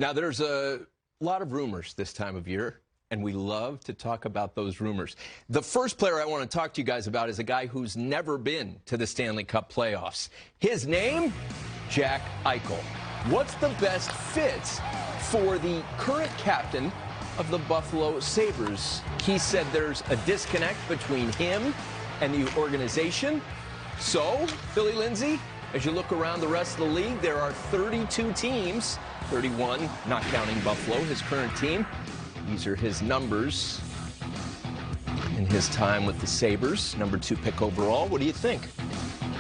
Now, there's a lot of rumors this time of year, and we love to talk about those rumors. The first player I want to talk to you guys about is a guy who's never been to the Stanley Cup playoffs. His name, Jack Eichel. What's the best fit for the current captain of the Buffalo Sabres? He said there's a disconnect between him and the organization. So, Billy Lindsay, as you look around the rest of the league, there are 32 teams, 31 not counting Buffalo, his current team. These are his numbers in his time with the Sabres, number 2 pick overall. What do you think?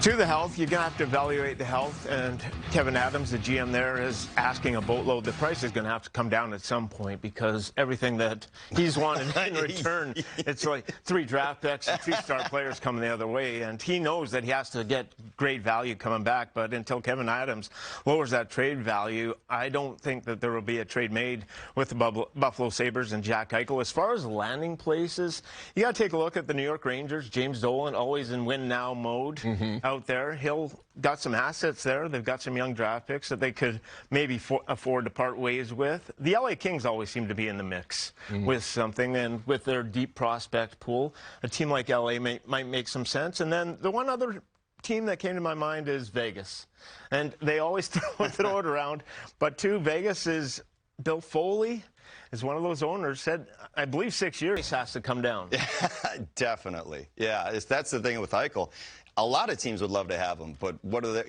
To the health, you're going to have to evaluate the health, and Kevin Adams, the GM there, is asking a boatload. The price is going to have to come down at some point because everything that he's wanted in return, it's like 3 draft picks and 2 star players coming the other way, and he knows that he has to get great value coming back, but until Kevin Adams lowers that trade value, I don't think that there will be a trade made with the Buffalo Sabres and Jack Eichel. As far as landing places, you got to take a look at the New York Rangers. James Dolan, always in win-now mode. Out there, Hill got some assets there. They've got some young draft picks that they could maybe afford to part ways with. The LA Kings always seem to be in the mix with something, and with their deep prospect pool, a team like LA might make some sense. And then the one other team that came to my mind is Vegas, and they always throw it around. But Vegas is Bill Foley. Is one of those owners said, I believe 6 years has to come down. Definitely. Yeah, that's the thing with Eichel. A lot of teams would love to have him, but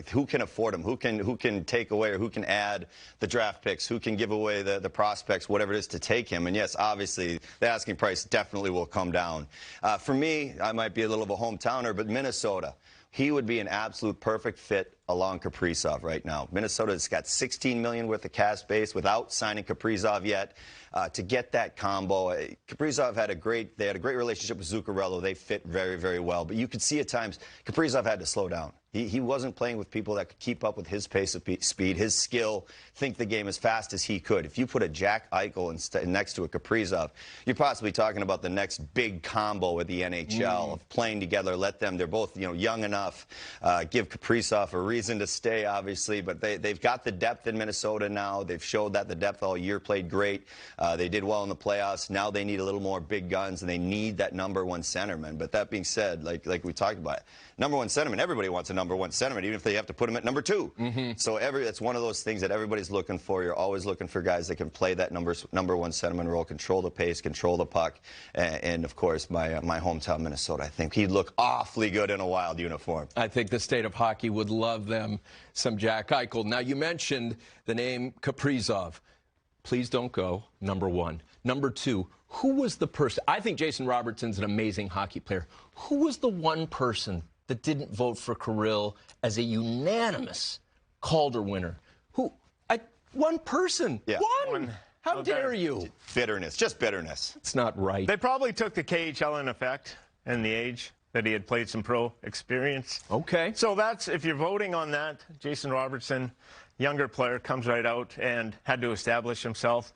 who can afford him? Who can take away or who can add the draft picks? Who can give away the prospects, whatever it is, to take him? And yes, obviously, the asking price definitely will come down. For me, I might be a little of a hometowner, but Minnesota. He would be an absolute perfect fit along Kaprizov right now. Minnesota's got $16 million worth of cap space without signing Kaprizov yet. To get that combo, Kaprizov had a great relationship with Zuccarello. They fit very, very well. But you could see at times Kaprizov had to slow down. He wasn't playing with people that could keep up with his pace of speed, his skill, think the game as fast as he could. If you put a Jack Eichel next to a Kaprizov, you're possibly talking about the next big combo with the NHL of playing together. They're both young enough. Give Kaprizov a reason to stay, obviously, but they've got the depth in Minnesota now. They've showed that the depth all year, played great. They did well in the playoffs. Now they need a little more big guns, and they need that #1 centerman. But that being said, like we talked about, #1 centerman, everybody wants a #1 centerman, even if they have to put him at #2. So it's one of those things that everybody's looking for. You're always looking for guys that can play that #1 centerman role, control the pace, control the puck, and of course, my hometown Minnesota. I think he'd look awfully good in a Wild uniform. I think the state of hockey would love them some Jack Eichel. Now, you mentioned the name Kaprizov. Please don't go #1. #2, who was the person? I think Jason Robertson's an amazing hockey player. Who was the one person that didn't vote for Kirill as a unanimous Calder winner? One person. Yeah. One. How dare you? Bitterness. Just bitterness. It's not right. They probably took the KHL in effect and the age that he had played some pro experience. Okay. So that's, if you're voting on that, Jason Robertson, younger player, comes right out and had to establish himself.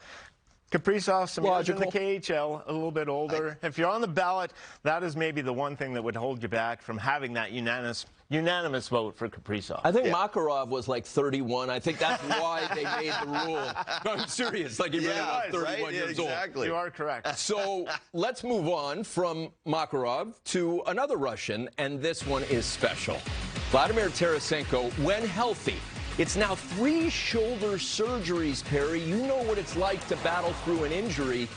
Kaprizov, some years in the KHL, a little bit older. If you're on the ballot, that is maybe the one thing that would hold you back from having that unanimous vote for Kaprizov. I think Makarov was like 31. I think that's why they made the rule. No, I'm serious. Like he really was 31 years old. You are correct. So let's move on from Makarov to another Russian, and this one is special. Vladimir Tarasenko, when healthy. It's now 3 shoulder surgeries, Perry. You know what it's like to battle through an injury.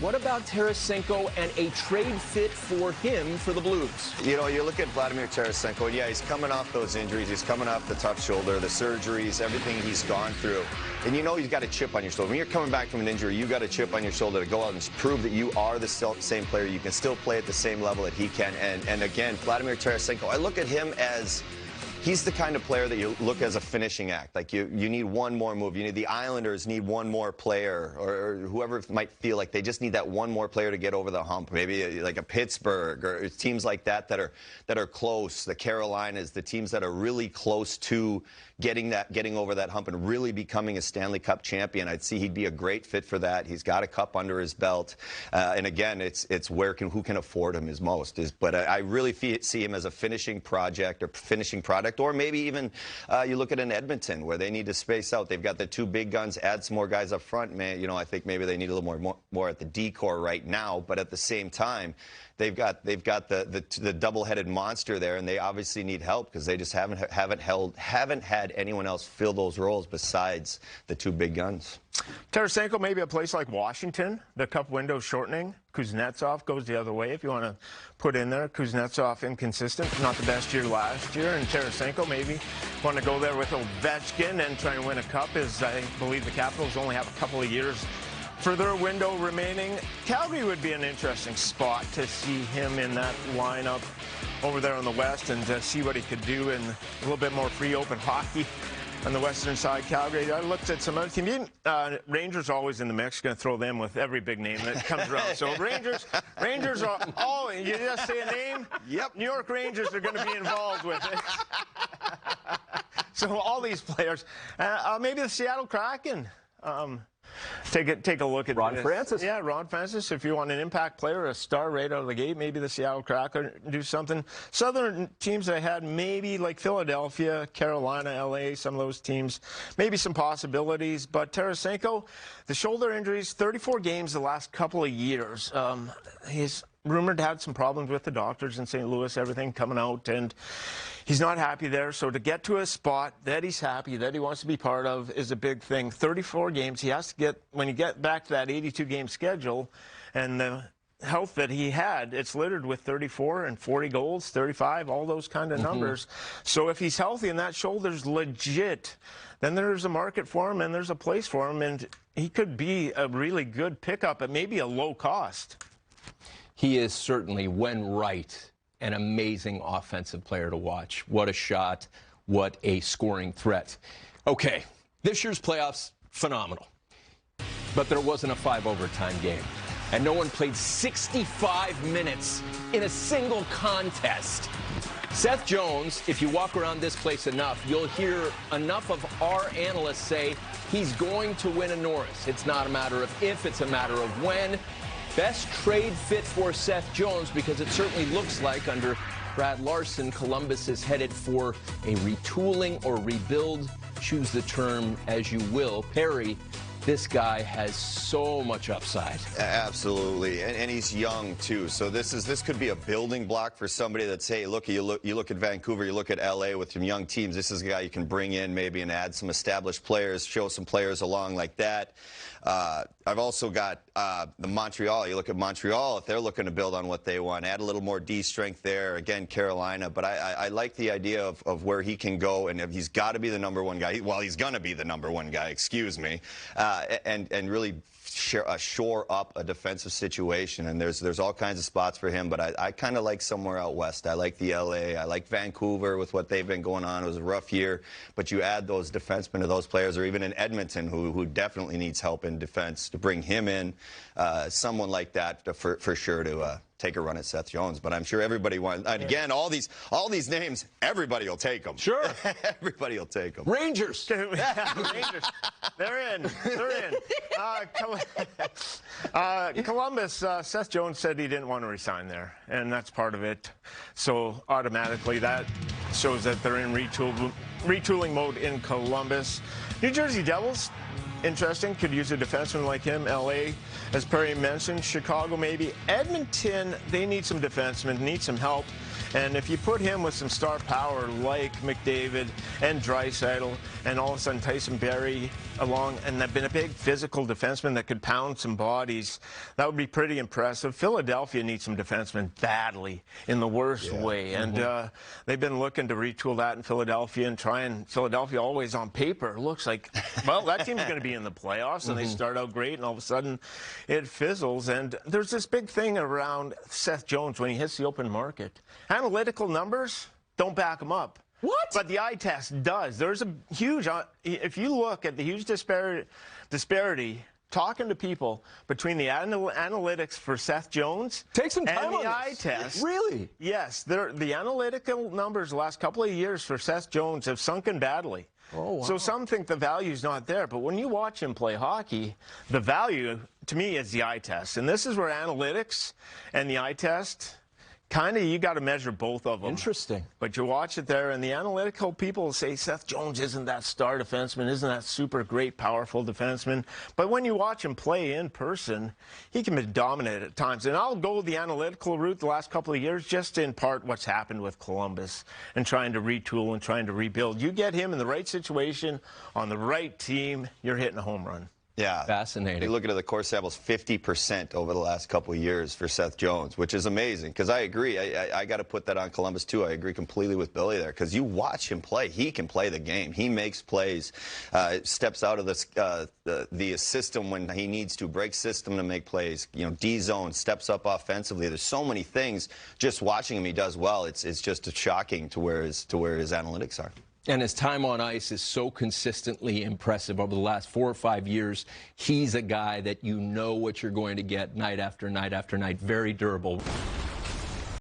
What about Tarasenko and a trade fit for him for the Blues? You look at Vladimir Tarasenko, and he's coming off those injuries. He's coming off the tough shoulder, the surgeries, everything he's gone through. And he's got a chip on your shoulder. When you're coming back from an injury, you got a chip on your shoulder to go out and prove that you are the same player. You can still play at the same level that he can. And again, Vladimir Tarasenko, I look at him as he's the kind of player that you look as a finishing act. Like you need one more move. The Islanders need one more player, or whoever might feel like they just need that one more player to get over the hump. Maybe like a Pittsburgh or teams like that that are close. The Carolinas, the teams that are really close to getting over that hump and really becoming a Stanley Cup champion. I'd see he'd be a great fit for that. He's got a cup under his belt, and again, it's who can afford him is most. But I really see him as a finishing project or finishing product. product. Or maybe even you look at an Edmonton where they need to space out. They've got the two big guns, add some more guys up front. Man, I think maybe they need a little more at the D-core right now. But at the same time, they've got the double-headed monster there, and they obviously need help because they just haven't had anyone else fill those roles besides the two big guns. Tarasenko, maybe a place like Washington, the cup window shortening. Kuznetsov goes the other way if you want to put in there. Kuznetsov inconsistent, not the best year last year. And Tarasenko maybe want to go there with Ovechkin and try and win a cup, as I believe the Capitals only have a couple of years for their window remaining. Calgary would be an interesting spot to see him in that lineup over there on the West and see what he could do in a little bit more free open hockey on the western side. Calgary, I looked at some other teams. Rangers are always in the mix. Going to throw them with every big name that comes around. So Rangers are all, you just say a name, yep. New York Rangers are going to be involved with it. So all these players, maybe the Seattle Kraken. Take a look at Ron Francis. Yeah, Ron Francis. If you want an impact player, a star right out of the gate, maybe the Seattle Kraken do something. Southern teams I had, maybe like Philadelphia, Carolina, LA, some of those teams, maybe some possibilities. But Tarasenko, the shoulder injuries, 34 games the last couple of years. He's rumored to have some problems with the doctors in St. Louis, everything coming out, and he's not happy there. So to get to a spot that he's happy, that he wants to be part of, is a big thing. 34 games. He has to get, when you get back to that 82-game schedule, and the health that he had, it's littered with 34 and 40 goals, 35, all those kind of numbers. So if he's healthy and that shoulder's legit, then there's a market for him and there's a place for him, and he could be a really good pickup at maybe a low cost. He is certainly, when right, an amazing offensive player to watch. What a shot. What a scoring threat. Okay, this year's playoffs, phenomenal. But there wasn't a 5-overtime game. And no one played 65 minutes in a single contest. Seth Jones, if you walk around this place enough, you'll hear enough of our analysts say he's going to win a Norris. It's not a matter of if, it's a matter of when. Best trade fit for Seth Jones, because it certainly looks like under Brad Larson, Columbus is headed for a retooling or rebuild. Choose the term as you will. Perry, this guy has so much upside. Absolutely, and he's young too. So this could be a building block for somebody that's, hey, you look at Vancouver, you look at LA with some young teams. This is a guy you can bring in maybe and add some established players, show some players along like that. I've also got the Montreal. You look at Montreal, if they're looking to build on what they want, add a little more D strength there. Again, Carolina. But I like the idea of where he can go, and if he's got to be the number one guy. Well, he's going to be the number one guy, excuse me, and really shore up a defensive situation. And there's all kinds of spots for him, but I kind of like somewhere out west. I like the LA. I like Vancouver with what they've been going on. It was a rough year, but you add those defensemen to those players, or even in Edmonton, who definitely needs help in defense, to bring him in, someone like that for sure to take a run at Seth Jones. But I'm sure everybody wants, and again, all these names, everybody will take them. Sure. Everybody will take them. Rangers. Rangers. They're in. Columbus, Seth Jones said he didn't want to resign there, and that's part of it. So automatically that shows that they're in retooling mode in Columbus. New Jersey Devils, interesting, could use a defenseman like him. LA, as Perry mentioned, Chicago maybe. Edmonton, they need some defensemen, need some help. And if you put him with some star power like McDavid and Draisaitl, and all of a sudden Tyson Barrie along, and they've been a big physical defenseman that could pound some bodies, that would be pretty impressive. Philadelphia needs some defensemen badly in the worst way. And they've been looking to retool that in Philadelphia and Philadelphia always on paper looks like, well, that team's going to be in the playoffs, and they start out great, and all of a sudden it fizzles. And there's this big thing around Seth Jones when he hits the open market. Analytical numbers don't back him up. What? But the eye test does. There's a huge, if you look at the huge disparity talking to people between the analytics for Seth Jones Take some time and the on eye this. test. Really? Yes, the analytical numbers the last couple of years for Seth Jones have sunken badly. Oh, wow. So some think the value's not there, but when you watch him play hockey, the value, to me, is the eye test. And this is where analytics and the eye test Kind of, you got to measure both of them. Interesting. But you watch it there, and the analytical people say Seth Jones isn't that star defenseman, isn't that super great, powerful defenseman. But when you watch him play in person, he can be dominant at times. And I'll go the analytical route the last couple of years, just in part what's happened with Columbus and trying to retool and trying to rebuild. You get him in the right situation, on the right team, you're hitting a home run. Yeah. Fascinating. You look at the core samples, 50% over the last couple of years for Seth Jones, which is amazing. Because I agree. I got to put that on Columbus, too. I agree completely with Billy there. Because you watch him play. He can play the game. He makes plays, steps out of the system when he needs to, breaks system to make plays. You know, D-zone, steps up offensively. There's so many things. Just watching him, he does well. It's just shocking to where his analytics are. And his time on ice is so consistently impressive over the last 4 or 5 years. He's a guy that you know what you're going to get night after night after night. Very durable.